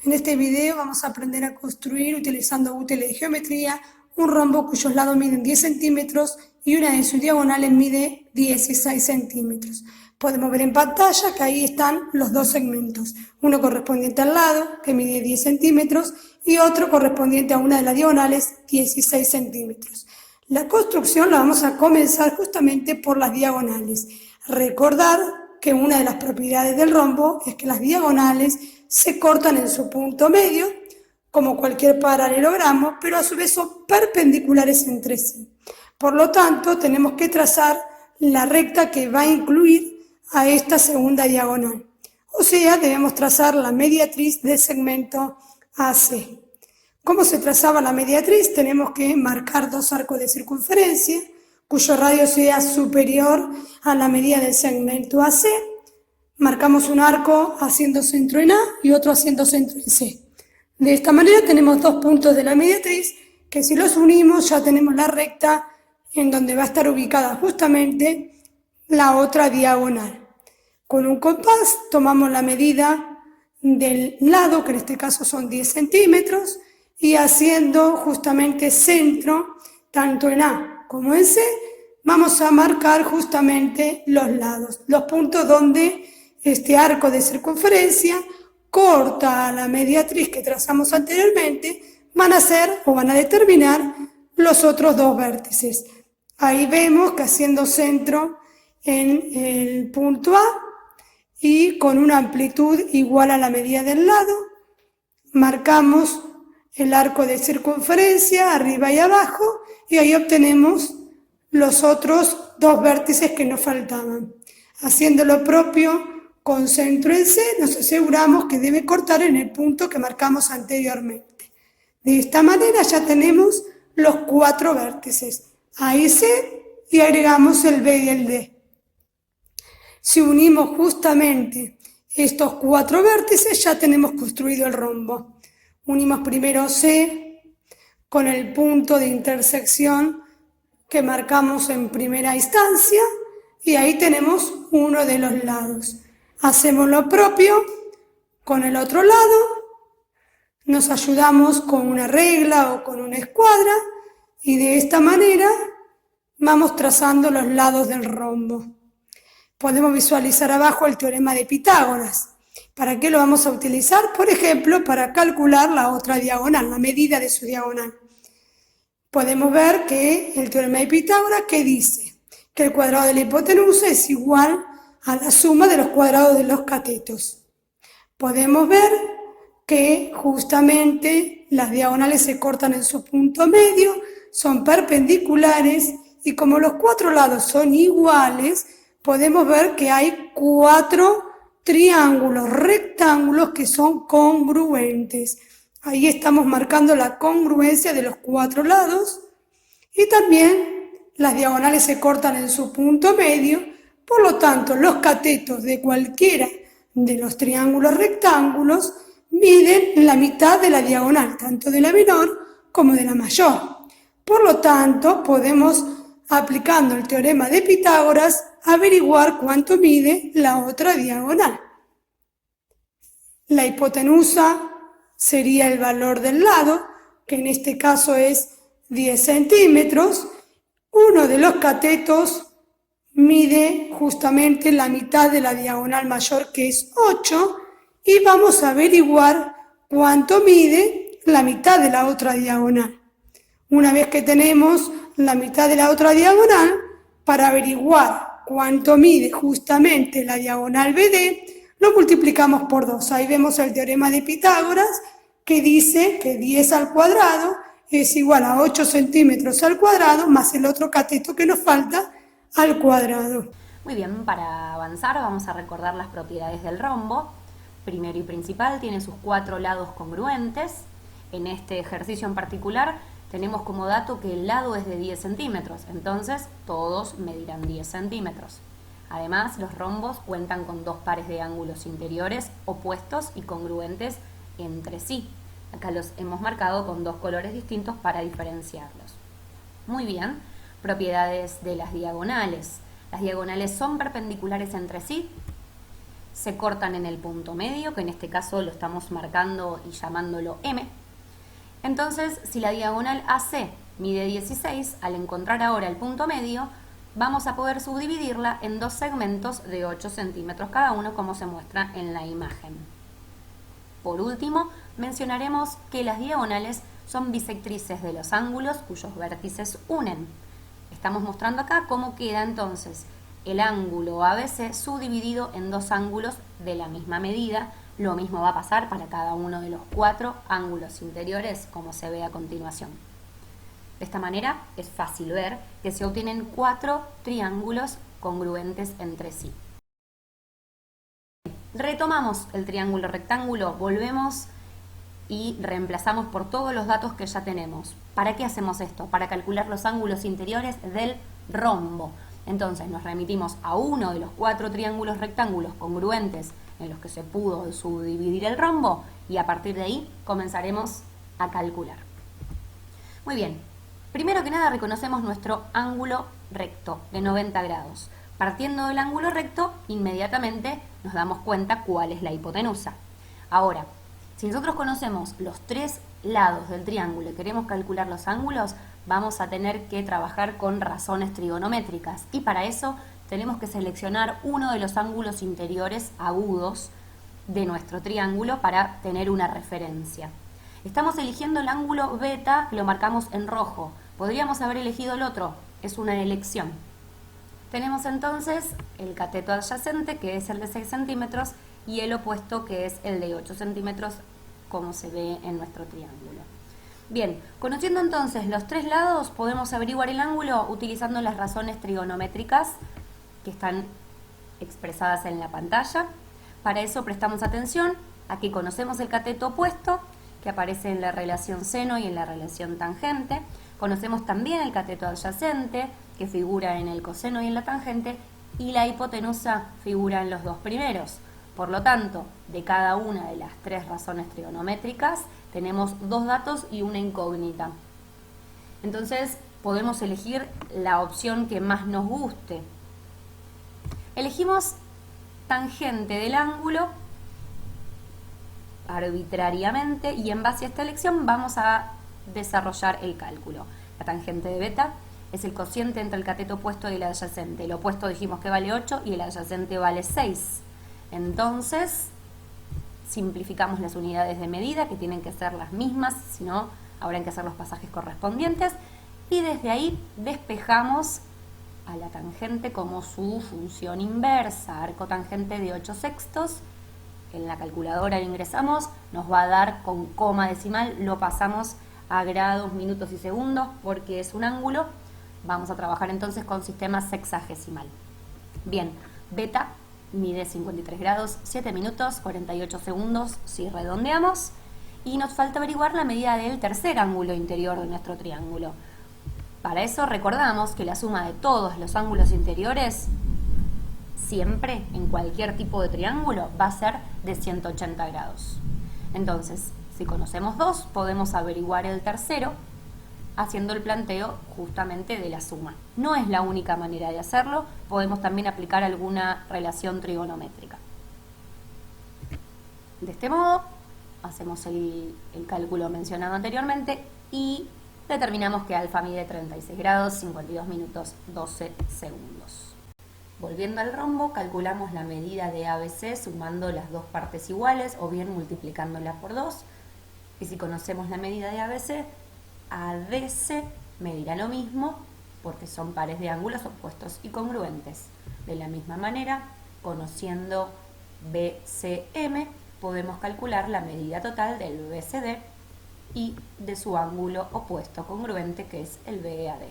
En este video vamos a aprender a construir, utilizando útiles de geometría, un rombo cuyos lados miden 10 centímetros y una de sus diagonales mide 16 centímetros. Podemos ver en pantalla que ahí están los dos segmentos, uno correspondiente al lado, que mide 10 centímetros, y otro correspondiente a una de las diagonales, 16 centímetros. La construcción la vamos a comenzar justamente por las diagonales. Recordar que una de las propiedades del rombo es que las diagonales se cortan en su punto medio, como cualquier paralelogramo, pero a su vez son perpendiculares entre sí. Por lo tanto, tenemos que trazar la recta que va a incluir a esta segunda diagonal. O sea, debemos trazar la mediatriz del segmento AC. ¿Cómo se trazaba la mediatriz? Tenemos que marcar dos arcos de circunferencia, cuyo radio sea superior a la medida del segmento AC. Marcamos un arco haciendo centro en A y otro haciendo centro en C. De esta manera tenemos dos puntos de la mediatriz que si los unimos ya tenemos la recta en donde va a estar ubicada justamente la otra diagonal. Con un compás tomamos la medida del lado, que en este caso son 10 centímetros, y haciendo justamente centro, tanto en A como en C, vamos a marcar justamente los lados, los puntos donde este arco de circunferencia corta a la mediatriz que trazamos anteriormente, van a ser o van a determinar los otros dos vértices. Ahí vemos que haciendo centro en el punto A y con una amplitud igual a la medida del lado, marcamos el arco de circunferencia arriba y abajo y ahí obtenemos los otros dos vértices que nos faltaban. Haciendo lo propio con centro en C, nos aseguramos que debe cortar en el punto que marcamos anteriormente. De esta manera ya tenemos los cuatro vértices, A y C, y agregamos el B y el D. Si unimos justamente estos cuatro vértices, ya tenemos construido el rombo. Unimos primero C con el punto de intersección que marcamos en primera instancia y ahí tenemos uno de los lados. Hacemos lo propio con el otro lado, nos ayudamos con una regla o con una escuadra y de esta manera vamos trazando los lados del rombo. Podemos visualizar abajo el teorema de Pitágoras. ¿Para qué lo vamos a utilizar? Por ejemplo, para calcular la otra diagonal, la medida de su diagonal. Podemos ver que el teorema de Pitágoras, ¿qué dice? Que el cuadrado de la hipotenusa es igual a la suma de los cuadrados de los catetos. Podemos ver que justamente las diagonales se cortan en su punto medio, son perpendiculares y como los cuatro lados son iguales, podemos ver que hay cuatro triángulos, rectángulos que son congruentes. Ahí estamos marcando la congruencia de los cuatro lados y también las diagonales se cortan en su punto medio. Por lo tanto, los catetos de cualquiera de los triángulos rectángulos miden la mitad de la diagonal, tanto de la menor como de la mayor. Por lo tanto, podemos, aplicando el teorema de Pitágoras, averiguar cuánto mide la otra diagonal. La hipotenusa sería el valor del lado, que en este caso es 10 centímetros. Uno de los catetos mide justamente la mitad de la diagonal mayor, que es 8, y vamos a averiguar cuánto mide la mitad de la otra diagonal. Una vez que tenemos la mitad de la otra diagonal, para averiguar cuánto mide justamente la diagonal BD, lo multiplicamos por 2. Ahí vemos el teorema de Pitágoras, que dice que 10 al cuadrado es igual a 8 centímetros al cuadrado, más el otro cateto que nos falta, al cuadrado. Muy bien, para avanzar vamos a recordar las propiedades del rombo. Primero y principal, tiene sus cuatro lados congruentes. En este ejercicio en particular tenemos como dato que el lado es de 10 centímetros, entonces todos medirán 10 centímetros. Además, los rombos cuentan con dos pares de ángulos interiores opuestos y congruentes entre sí. Acá los hemos marcado con dos colores distintos para diferenciarlos. Muy bien, propiedades de las diagonales. Las diagonales son perpendiculares entre sí. se cortan en el punto medio, que en este caso lo estamos marcando y llamándolo M. Entonces, si la diagonal AC mide 16, al encontrar ahora el punto medio, vamos a poder subdividirla en dos segmentos de 8 centímetros cada uno, como se muestra en la imagen. Por último, mencionaremos que las diagonales son bisectrices de los ángulos cuyos vértices unen. Estamos mostrando acá cómo queda entonces el ángulo ABC subdividido en dos ángulos de la misma medida. Lo mismo va a pasar para cada uno de los 4 ángulos interiores, como se ve a continuación. De esta manera es fácil ver que se obtienen 4 triángulos congruentes entre sí. Retomamos el triángulo rectángulo, volvemos y reemplazamos por todos los datos que ya tenemos. ¿Para qué hacemos esto? Para calcular los ángulos interiores del rombo. Entonces nos remitimos a uno de los 4 triángulos rectángulos congruentes en los que se pudo subdividir el rombo y a partir de ahí comenzaremos a calcular. Muy bien, primero que nada reconocemos nuestro ángulo recto de 90 grados. Partiendo del ángulo recto, inmediatamente nos damos cuenta cuál es la hipotenusa. Ahora, si nosotros conocemos los 3 lados del triángulo y queremos calcular los ángulos, vamos a tener que trabajar con razones trigonométricas y para eso tenemos que seleccionar uno de los ángulos interiores agudos de nuestro triángulo para tener una referencia. Estamos eligiendo el ángulo beta, lo marcamos en rojo. Podríamos haber elegido el otro, es una elección. Tenemos entonces el cateto adyacente, que es el de 6 centímetros, y el opuesto, que es el de 8 centímetros, como se ve en nuestro triángulo. Bien, conociendo entonces los 3 lados, podemos averiguar el ángulo utilizando las razones trigonométricas que están expresadas en la pantalla. Para eso prestamos atención a que conocemos el cateto opuesto, que aparece en la relación seno y en la relación tangente. Conocemos también el cateto adyacente, que figura en el coseno y en la tangente, y la hipotenusa figura en los 2 primeros. Por lo tanto, de cada una de las 3 razones trigonométricas tenemos 2 datos y una incógnita. Entonces podemos elegir la opción que más nos guste. Elegimos tangente del ángulo arbitrariamente y en base a esta elección vamos a desarrollar el cálculo. La tangente de beta es el cociente entre el cateto opuesto y el adyacente. El opuesto dijimos que vale 8 y el adyacente vale 6. Entonces, simplificamos las unidades de medida, que tienen que ser las mismas, si no, habrán que hacer los pasajes correspondientes. Y desde ahí despejamos a la tangente como su función inversa, arco tangente de 8 sextos. En la calculadora ingresamos, nos va a dar con coma decimal, lo pasamos a grados, minutos y segundos, porque es un ángulo. Vamos a trabajar entonces con sistema sexagesimal. Bien, beta mide 53 grados, 7 minutos, 48 segundos si redondeamos. Y nos falta averiguar la medida del tercer ángulo interior de nuestro triángulo. Para eso recordamos que la suma de todos los ángulos interiores, siempre en cualquier tipo de triángulo, va a ser de 180 grados. Entonces, si conocemos 2, podemos averiguar el tercero haciendo el planteo justamente de la suma. No es la única manera de hacerlo, podemos también aplicar alguna relación trigonométrica. De este modo, hacemos el cálculo mencionado anteriormente y determinamos que alfa mide 36 grados, 52 minutos, 12 segundos. Volviendo al rombo, calculamos la medida de ABC sumando las 2 partes iguales o bien multiplicándola por 2. Y si conocemos la medida de ABC, ADC medirá lo mismo porque son pares de ángulos opuestos y congruentes. De la misma manera, conociendo BCM, podemos calcular la medida total del BCD y de su ángulo opuesto congruente, que es el BAD.